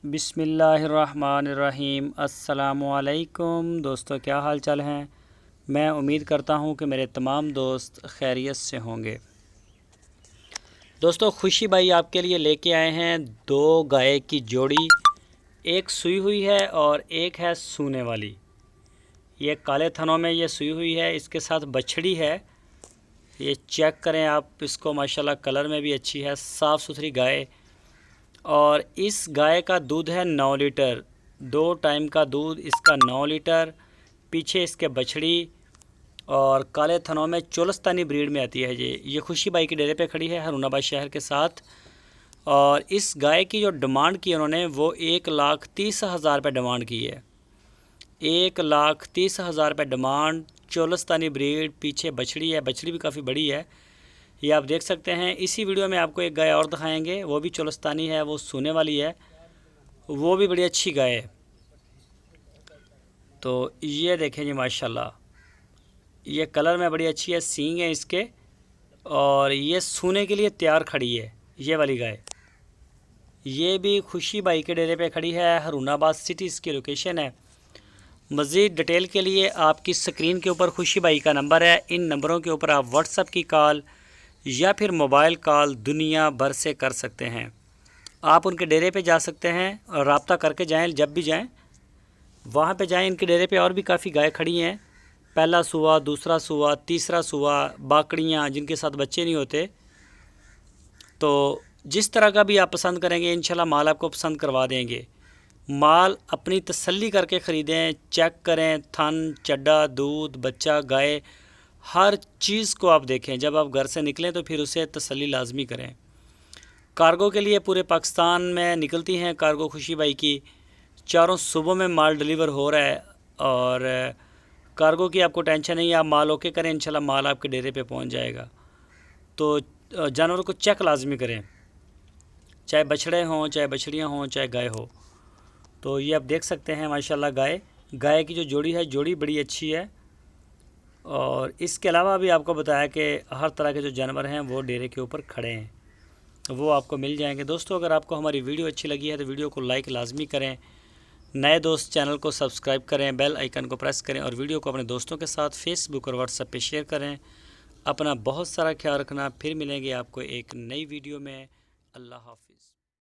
بسم اللہ الرحمن الرحیم۔ السلام علیکم دوستو، کیا حال چال ہیں؟ میں امید کرتا ہوں کہ میرے تمام دوست خیریت سے ہوں گے۔ دوستو، خوشی بھائی آپ کے لیے لے کے آئے ہیں دو گائے کی جوڑی، ایک سوئی ہوئی ہے اور ایک ہے سونے والی۔ یہ کالے تھنوں میں یہ سوئی ہوئی ہے، اس کے ساتھ بچھڑی ہے۔ یہ چیک کریں آپ اس کو، ماشاءاللہ کلر میں بھی اچھی ہے، صاف ستھری گائے۔ اور اس گائے کا دودھ ہے 9 لیٹر، 2 ٹائم کا دودھ اس کا 9 لیٹر۔ پیچھے اس کے بچھڑی اور کالے تھنوں میں چولستانی بریڈ میں آتی ہے۔ یہ خوشی بائی کے ڈیرے پہ کھڑی ہے ہرون آباد شہر کے ساتھ۔ اور اس گائے کی جو ڈیمانڈ کی انہوں نے وہ 1,30,000 روپے ڈیمانڈ کی ہے۔ 1,30,000 روپے ڈیمانڈ، چولستانی بریڈ، پیچھے بچھڑی ہے، بچھڑی بھی کافی بڑی ہے، یہ آپ دیکھ سکتے ہیں۔ اسی ویڈیو میں آپ کو ایک گائے اور دکھائیں گے، وہ بھی چولستانی ہے، وہ سونے والی ہے، وہ بھی بڑی اچھی گائے ہے۔ تو یہ دیکھیں جی، ماشاءاللہ یہ کلر میں بڑی اچھی ہے، سینگ ہے اس کے، اور یہ سونے کے لیے تیار کھڑی ہے یہ والی گائے۔ یہ بھی خوشی بائی کے ڈیرے پہ کھڑی ہے، ہرون آباد سٹی اس کی لوکیشن ہے۔ مزید ڈیٹیل کے لیے آپ کی سکرین کے اوپر خوشی بائی کا نمبر ہے، ان نمبروں کے اوپر آپ واٹس ایپ کی کال یا پھر موبائل کال دنیا بھر سے کر سکتے ہیں۔ آپ ان کے ڈیرے پہ جا سکتے ہیں اور رابطہ کر کے جائیں، جب بھی جائیں وہاں پہ جائیں۔ ان کے ڈیرے پہ اور بھی کافی گائے کھڑی ہیں، پہلا سوا، دوسرا سوا، تیسرا سوا، باکڑیاں جن کے ساتھ بچے نہیں ہوتے۔ تو جس طرح کا بھی آپ پسند کریں گے انشاءاللہ مال آپ کو پسند کروا دیں گے۔ مال اپنی تسلی کر کے خریدیں، چیک کریں، تھن، چڈا، دودھ، بچہ، گائے، ہر چیز کو آپ دیکھیں۔ جب آپ گھر سے نکلیں تو پھر اسے تسلی لازمی کریں۔ کارگو کے لیے پورے پاکستان میں نکلتی ہیں کارگو خوشی بائی کی، چاروں صوبوں میں مال ڈیلیور ہو رہا ہے، اور کارگو کی آپ کو ٹینشن نہیں ہے، آپ مال اوکے کریں، انشاءاللہ مال آپ کے ڈیرے پہ پہنچ جائے گا۔ تو جانوروں کو چیک لازمی کریں، چاہے بچھڑے ہوں، چاہے بچھڑیاں ہوں، چاہے گائے ہو۔ تو یہ آپ دیکھ سکتے ہیں ماشاءاللہ گائے کی جو جوڑی ہے، جوڑی بڑی اچھی ہے۔ اور اس کے علاوہ بھی آپ کو بتایا کہ ہر طرح کے جو جانور ہیں وہ ڈیرے کے اوپر کھڑے ہیں، وہ آپ کو مل جائیں گے۔ دوستو، اگر آپ کو ہماری ویڈیو اچھی لگی ہے تو ویڈیو کو لائک لازمی کریں، نئے دوست چینل کو سبسکرائب کریں، بیل آئیکن کو پریس کریں، اور ویڈیو کو اپنے دوستوں کے ساتھ فیس بک اور واٹس ایپ پہ شیئر کریں۔ اپنا بہت سارا خیال رکھنا، پھر ملیں گے آپ کو ایک نئی ویڈیو میں۔ اللہ حافظ۔